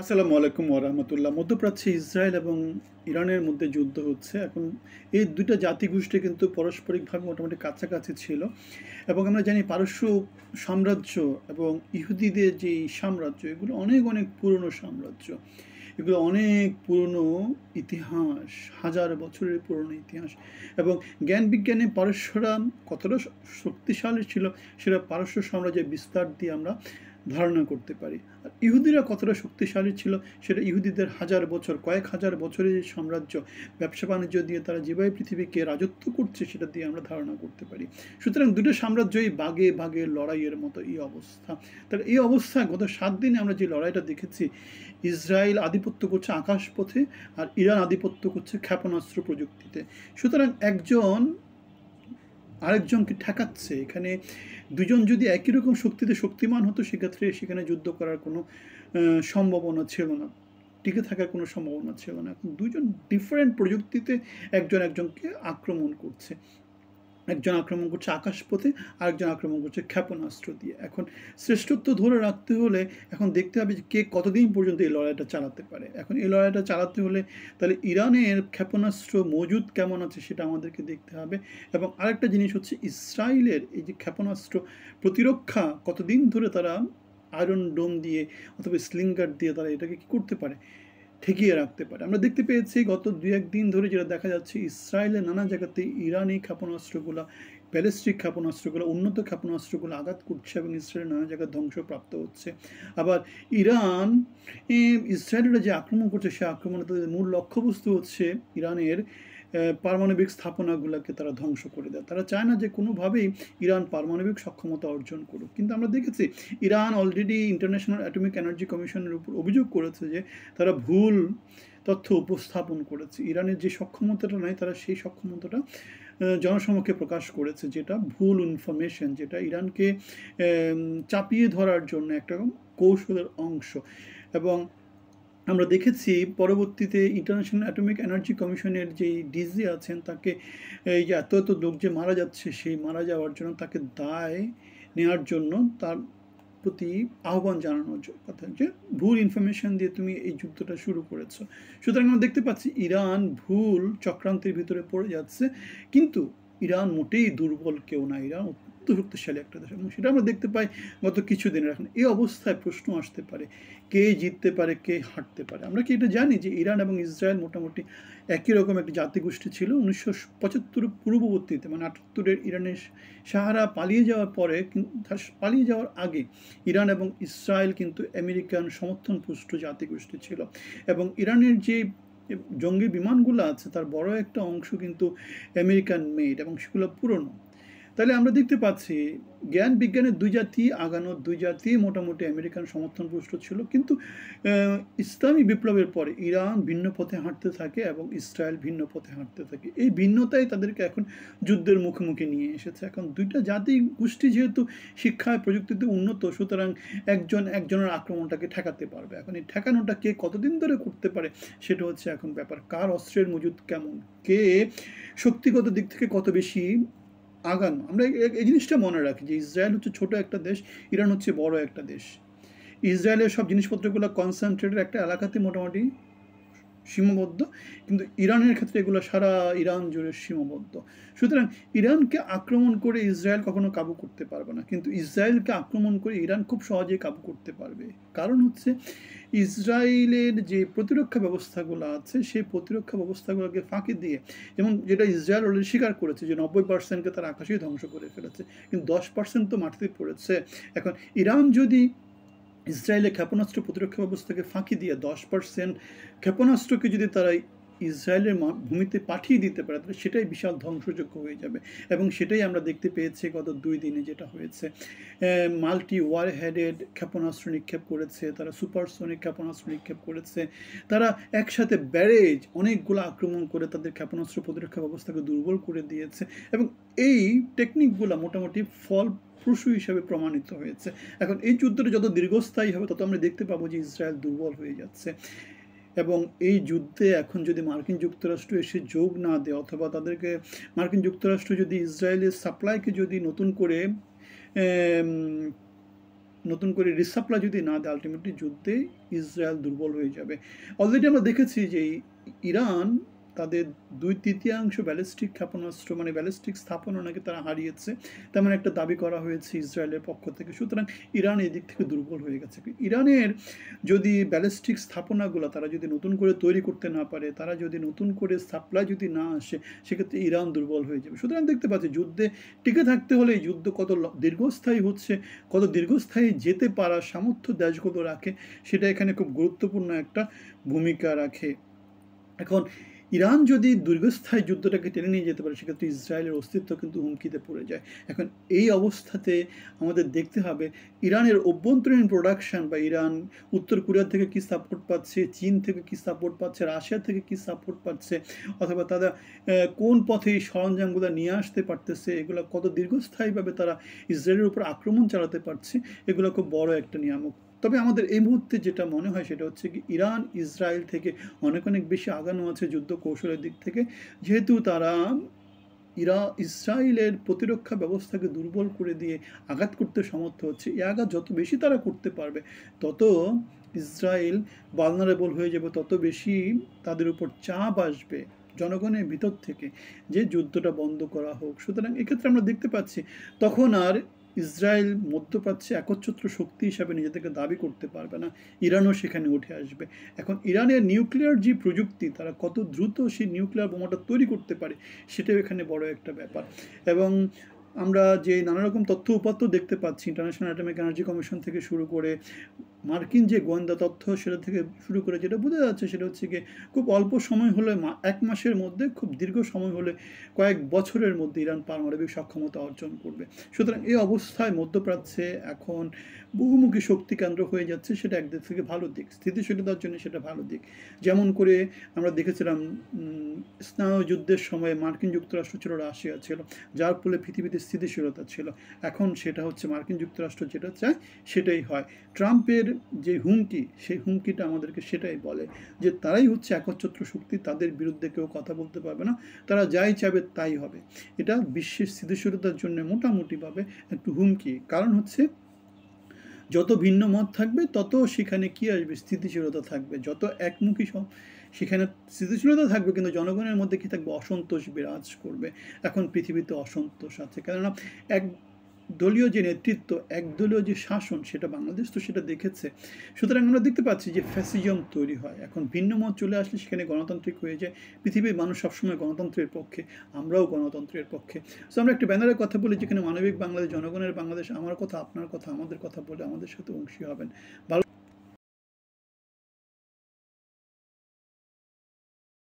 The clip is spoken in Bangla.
আসসালামু আলাইকুম ওরহমতুল্লাহ। মধ্যপ্রাচ্যে ইসরায়েল এবং ইরানের মধ্যে যুদ্ধ হচ্ছে এখন। এই দুইটা জাতিগোষ্ঠী কিন্তু পারস্পরিকভাবে মোটামুটি কাছাকাছি ছিল, এবং আমরা জানি পারস্য সাম্রাজ্য এবং ইহুদিদের যে সাম্রাজ্য, এগুলো অনেক অনেক পুরনো সাম্রাজ্য। এগুলো অনেক পুরনো ইতিহাস, হাজার বছরের পুরনো ইতিহাস। এবং জ্ঞান বিজ্ঞানে পারস্যরা কতটা শক্তিশালী ছিল সেটা পারস্য সাম্রাজ্যের বিস্তার দিয়ে আমরা ধারণা করতে পারি। আর ইহুদিরা কতটা শক্তিশালী ছিল সেটা ইহুদিদের হাজার বছর, কয়েক হাজার বছরের যে সাম্রাজ্য, ব্যবসা বাণিজ্য দিয়ে তারা যেভাবে পৃথিবীকে রাজত্ব করছে সেটা দিয়ে আমরা ধারণা করতে পারি। সুতরাং দুটো সাম্রাজ্যই বাগে বাগে লড়াইয়ের মতো এই অবস্থা। তাহলে এই অবস্থায় গত 7 দিনে আমরা যে লড়াইটা দেখেছি, ইসরায়েল আধিপত্য করছে আকাশপথে আর ইরান আধিপত্য করছে ক্ষেপণাস্ত্র প্রযুক্তিতে। সুতরাং একজন আরেকজনকে ঠেকাচ্ছে। এখানে দুজন যদি একই রকম শক্তিতে শক্তিমান হতো, সেক্ষেত্রে সেখানে যুদ্ধ করার কোনো সম্ভাবনা ছিল না, টিকে থাকার কোনো সম্ভাবনা ছিল না। এখন দুজন ডিফারেন্ট প্রযুক্তিতে একজন একজনকে আক্রমণ করছে। একজন আক্রমণ করছে আকাশপথে, আরেকজন আক্রমণ করছে ক্ষেপণাস্ত্র দিয়ে। এখন শ্রেষ্ঠত্ব ধরে রাখতে হলে এখন দেখতে হবে যে কে কতদিন পর্যন্ত এই লড়াইটা চালাতে পারে। এখন এই লড়াইটা চালাতে হলে তাহলে ইরানের ক্ষেপণাস্ত্র মজুদ কেমন আছে সেটা আমাদেরকে দেখতে হবে। এবং আরেকটা জিনিস হচ্ছে ইসরায়েলের এই যে ক্ষেপণাস্ত্র প্রতিরক্ষা, কতদিন ধরে তারা আয়রন ডোম দিয়ে অথবা স্লিঙ্গার দিয়ে তারা এটাকে কী করতে পারে, ঠেকিয়ে রাখতে পারে। আমরা দেখতে পেয়েছি গত 2-1 দিন ধরে যেটা দেখা যাচ্ছে, ইসরায়েলের নানা জায়গাতে ইরানি ক্ষেপণাস্ত্রগুলো, ব্যালিস্টিক ক্ষেপণাস্ত্রগুলো, উন্নত ক্ষেপণাস্ত্রগুলো আঘাত করছে এবং ইসরায়েলের নানা জায়গায় ধ্বংসপ্রাপ্ত হচ্ছে। আবার ইরান ইসরায়েলের যে আক্রমণ করছে, সে আক্রমণে তাদের মূল লক্ষ্যবস্তু হচ্ছে ইরানের পারমাণবিক স্থাপনাগুলোকে তারা ধ্বংস করে দেয়। তারা চায় না যে কোনোভাবেই ইরান পারমাণবিক সক্ষমতা অর্জন করুক। কিন্তু আমরা দেখেছি Iran already international atomic energy কমিশনের উপর অভিযোগ করেছে যে তারা ভুল তথ্য উপস্থাপন করেছে। ইরানের যে সক্ষমতাটা নাই, তারা সেই সক্ষমতাটা জনসমক্ষে প্রকাশ করেছে, যেটা ভুল ইনফরমেশন, যেটা ইরানকে চাপিয়ে ধরার জন্য একটা কৌশলের অংশ। এবং আমরা দেখেছি পরবর্তীতে ইন্টারন্যাশনাল অ্যাটমিক এনার্জি কমিশনের যেই ডিজি আছেন, তাকে এই যে এত এত লোক যে মারা যাচ্ছে, সেই মারা যাওয়ার জন্য তাকে দায় নেওয়ার জন্য তার প্রতি আহ্বান জানানোর কথা, যে ভুল ইনফরমেশন দিয়ে তুমি এই যুদ্ধটা শুরু করেছো। সুতরাং আমরা দেখতে পাচ্ছি ইরান ভুল চক্রান্তের ভিতরে পড়ে যাচ্ছে। কিন্তু ইরান মোটেই দুর্বল কেউ না, ইরান অত্যন্ত শক্তিশালী একটা দেশ, এবং সেটা আমরা দেখতে পাই গত কিছুদিনের। এখন এই অবস্থায় প্রশ্ন আসতে পারে, কে জিততে পারে, কে হারতে পারে। আমরা কি এটা জানি যে ইরান এবং ইসরায়েল মোটামুটি একই রকম একটি জাতিগোষ্ঠী ছিল 1975 পূর্ববর্তীতে, মানে 78-এর ইরানের সাহারা পালিয়ে যাওয়ার পরে, পালিয়ে যাওয়ার আগে ইরান এবং ইসরায়েল কিন্তু আমেরিকান সমর্থনপুষ্ট জাতিগোষ্ঠী ছিল। এবং ইরানের যে জঙ্গি বিমানগুলো আছে, তার বড় একটা অংশ কিন্তু আমেরিকান মেড, এবং সেগুলো পুরনো। তাহলে আমরা দেখতে পাচ্ছি জ্ঞান বিজ্ঞানের দুই জাতি আগানো, দুই জাতি মোটামুটি আমেরিকান সমর্থনপুষ্ট ছিল। কিন্তু ইসলামী বিপ্লবের পরে ইরান ভিন্ন পথে হাঁটতে থাকে এবং ইসরায়েল ভিন্ন পথে হাঁটতে থাকে। এই ভিন্নতাই তাদেরকে এখন যুদ্ধের মুখোমুখি নিয়ে এসেছে। এখন দুইটা জাতি গোষ্ঠী যেহেতু শিক্ষায় প্রযুক্তিতে উন্নত, সুতরাং একজন একজনের আক্রমণটাকে ঠেকাতে পারবে। এখন এই ঠেকানোটা কে কতদিন ধরে করতে পারে সেটা হচ্ছে এখন ব্যাপার। কার অস্ত্রের মজুদ কেমন, কে শক্তিগত দিক থেকে কত বেশি আগানো। আমরা এই জিনিসটা মনে রাখি যে ইসরায়েল হচ্ছে ছোট একটা দেশ, ইরান হচ্ছে বড় একটা দেশ। ইসরায়েলের সব জিনিসপত্রগুলো কনসেন্ট্রেটেড একটা এলাকাতে মোটামুটি সীমাবদ্ধ, কিন্তু ইরানের ক্ষেত্রে এগুলো সারা ইরান জুড়ে সীমাবদ্ধ। সুতরাং ইরানকে আক্রমণ করে ইসরায়েল কখনো কাবু করতে পারবে না, কিন্তু ইসরায়েলকে আক্রমণ করে ইরান খুব সহজেই কাবু করতে পারবে। কারণ হচ্ছে ইসরায়েলের যে প্রতিরক্ষা ব্যবস্থাগুলো আছে, সেই প্রতিরক্ষা ব্যবস্থাগুলোকে ফাঁকি দিয়ে, যেমন যেটা ইসরায়েল অলরেডি স্বীকার করেছে যে 90%কে তারা আকাশেই ধ্বংস করে ফেলেছে, কিন্তু 10% তো মাটিতে পড়েছে। এখন ইরান যদি ইসরায়েলের ক্ষেপণাস্ত্র প্রতিরক্ষা ব্যবস্থাকে ফাঁকি দিয়ে 10% ক্ষেপণাস্ত্রকে যদি তারা ইসরায়েলের ভূমিতে পাঠিয়ে দিতে পারে, তাহলে সেটাই বিশাল ধ্বংসযোগ্য হয়ে যাবে। এবং সেটাই আমরা দেখতে পেয়েছি গত 2 দিনে যেটা হয়েছে। মাল্টি ওয়ার হেডেড ক্ষেপণাস্ত্র নিক্ষেপ করেছে, তারা সুপারসনিক ক্ষেপণাস্ত্র নিক্ষেপ করেছে, তারা একসাথে ব্যারেজ অনেকগুলো আক্রমণ করে তাদের ক্ষেপণাস্ত্র প্রতিরক্ষা ব্যবস্থাকে দুর্বল করে দিয়েছে। এবং এই টেকনিকগুলো মোটামুটি ফলপ্রসূ হিসাবে প্রমাণিত হয়েছে। এখন এই যুদ্ধটা যত দীর্ঘস্থায়ী হবে, তত আমরা দেখতে পাবো যে ইসরায়েল দুর্বল হয়ে যাচ্ছে। এবং এই যুদ্ধে এখন যদি মার্কিন যুক্তরাষ্ট্র এসে যোগ না দেয়, অথবা তাদেরকে মার্কিন যুক্তরাষ্ট্র যদি ইসরায়েলের সাপ্লাইকে যদি নতুন করে নতুন করে রিসাপ্লাই যদি না দেয়, আলটিমেটলি যুদ্ধে ইসরায়েল দুর্বল হয়ে যাবে। অলরেডি আমরা দেখেছি যে ইরান তাদের 2/3 ব্যালিস্টিক ক্ষেপণাস্ত্র মানে ব্যালিস্টিক স্থাপনা নাকি তারা হারিয়েছে, তেমন একটা দাবি করা হয়েছে ইসরায়েলের পক্ষ থেকে। সুতরাং ইরান এই দিক থেকে দুর্বল হয়ে গেছে। ইরানের যদি ব্যালিস্টিক স্থাপনাগুলো তারা যদি নতুন করে তৈরি করতে না পারে, তারা যদি নতুন করে সাপ্লাই যদি না আসে, সেক্ষেত্রে ইরান দুর্বল হয়ে যাবে। সুতরাং দেখতে পাচ্ছি যুদ্ধে টিকে থাকতে হলে এই যুদ্ধ কত দীর্ঘস্থায়ী হচ্ছে, কত দীর্ঘস্থায়ী যেতে পারার সামর্থ্য দেশগুলো রাখে, সেটা এখানে খুব গুরুত্বপূর্ণ একটা ভূমিকা রাখে। এখন ইরান যদি দীর্ঘস্থায়ী যুদ্ধটাকে টেনে নিয়ে যেতে পারে, সেক্ষেত্রে ইসরায়েলের অস্তিত্ব কিন্তু হুমকিতে পড়ে যায়। এখন এই অবস্থাতে আমাদের দেখতে হবে ইরানের অভ্যন্তরীণ প্রোডাকশন বা ইরান উত্তর কোরিয়া থেকে কি সাপোর্ট পাচ্ছে, চীন থেকে কি সাপোর্ট পাচ্ছে, রাশিয়া থেকে কি সাপোর্ট পাচ্ছে, অথবা তারা কোন পথে এই সরঞ্জামগুলো নিয়ে আসতে পারতেছে, এগুলো কত দীর্ঘস্থায়ীভাবে তারা ইসরায়েলের উপর আক্রমণ চালাতে পারছে, এগুলো খুব বড় একটা নিয়ামক। তবে আমাদের এই মুহূর্তে যেটা মনে হয় সেটা হচ্ছে কি ইরান ইসরায়েল থেকে অনেক অনেক বেশি আগানো আছে যুদ্ধ কৌশলের দিক থেকে, যেহেতু তারা ইসরায়েলের প্রতিরক্ষা ব্যবস্থাকে দুর্বল করে দিয়ে আঘাত করতে সমর্থ হচ্ছে। এই আঘাত যত বেশি তারা করতে পারবে, তত ইসরায়েল ভালনারেবল হয়ে যাবে, তত বেশি তাদের উপর চাপ আসবে জনগণের ভিতর থেকে যে যুদ্ধটা বন্ধ করা হোক। সুতরাং এক্ষেত্রে আমরা দেখতে পাচ্ছি তখন আর ইসরায়েল মধ্যপ্রাচ্যে একচ্ছত্র শক্তি হিসাবে নিজেদেরকে দাবি করতে পারবে না, ইরানও সেখানে উঠে আসবে। এখন ইরানের নিউক্লিয়ার যে প্রযুক্তি, তারা কত দ্রুত সেই নিউক্লিয়ার বোমাটা তৈরি করতে পারে, সেটাও এখানে বড় একটা ব্যাপার। এবং আমরা যে নানা রকম তথ্য উপাত্ত দেখতে পাচ্ছি, ইন্টারন্যাশনাল অ্যাটমিক এনার্জি কমিশন থেকে শুরু করে মার্কিন যে গোয়েন্দা তথ্য সেটা থেকে শুরু করে যেটা বোঝা যাচ্ছে সেটা হচ্ছে কি খুব অল্প সময় হলে 1 মাসের মধ্যে, খুব দীর্ঘ সময় হলে কয়েক বছরের মধ্যে ইরান পারমাণবিক সক্ষমতা অর্জন করবে। সুতরাং এই অবস্থায় মধ্যপ্রাচ্যে এখন বহুমুখী শক্তি কেন্দ্র হয়ে যাচ্ছে, সেটা একদিক থেকে ভালো দিক, স্থিতিশীলতার জন্য সেটা ভালো দিক। যেমন করে আমরা দেখেছিলাম স্নায়ুযুদ্ধের সময় মার্কিন যুক্তরাষ্ট্র ছিল, রাশিয়া ছিল, যার ফলে পৃথিবীতে স্থিতিশীলতা ছিল। এখন সেটা হচ্ছে মার্কিন যুক্তরাষ্ট্র যেটা চায় সেটাই হয়। ট্রাম্পের যে হুমকি, সেই হুমকিটা আমাদেরকে সেটাই বলে যে তারাই হচ্ছে একচ্ছত্র শক্তি, তাদের বিরুদ্ধে কেউ কথা বলতে পারবে না, তারা যাই চাবে তাই হবে। এটা বিশ্বের স্থিতিশীলতার জন্য মোটামুটিভাবে একটু হুমকি। কারণ হচ্ছে যত ভিন্ন মত থাকবে তত সেখানে কি আসবে, স্থিতিশীলতা থাকবে। যত একমুখী সেখানে স্থিতিশীলতা থাকবে, কিন্তু জনগণের মধ্যে কি থাকবে, অসন্তোষ বিরাজ করবে। এখন পৃথিবীতে অসন্তোষ আছে, কেননা এক দলীয় যে নেতৃত্ব, একদলীয় যে শাসন, সেটা বাংলাদেশ তো সেটা দেখেছে। সুতরাং আমরা দেখতে পাচ্ছি যে ফ্যাসিজম তৈরি হয়। এখন ভিন্ন মত চলে আসলে সেখানে গণতান্ত্রিক হয়ে যায়। পৃথিবীর মানুষ সবসময় গণতন্ত্রের পক্ষে, আমরাও গণতন্ত্রের পক্ষে। সো আমরা একটা ব্যানারের কথা বলি যেখানে মানবিক বাংলাদেশ, জনগণের বাংলাদেশ, আমার কথা আপনার কথা আমাদের কথা বলে আমাদের সাথে অংশী হবেন। ভালো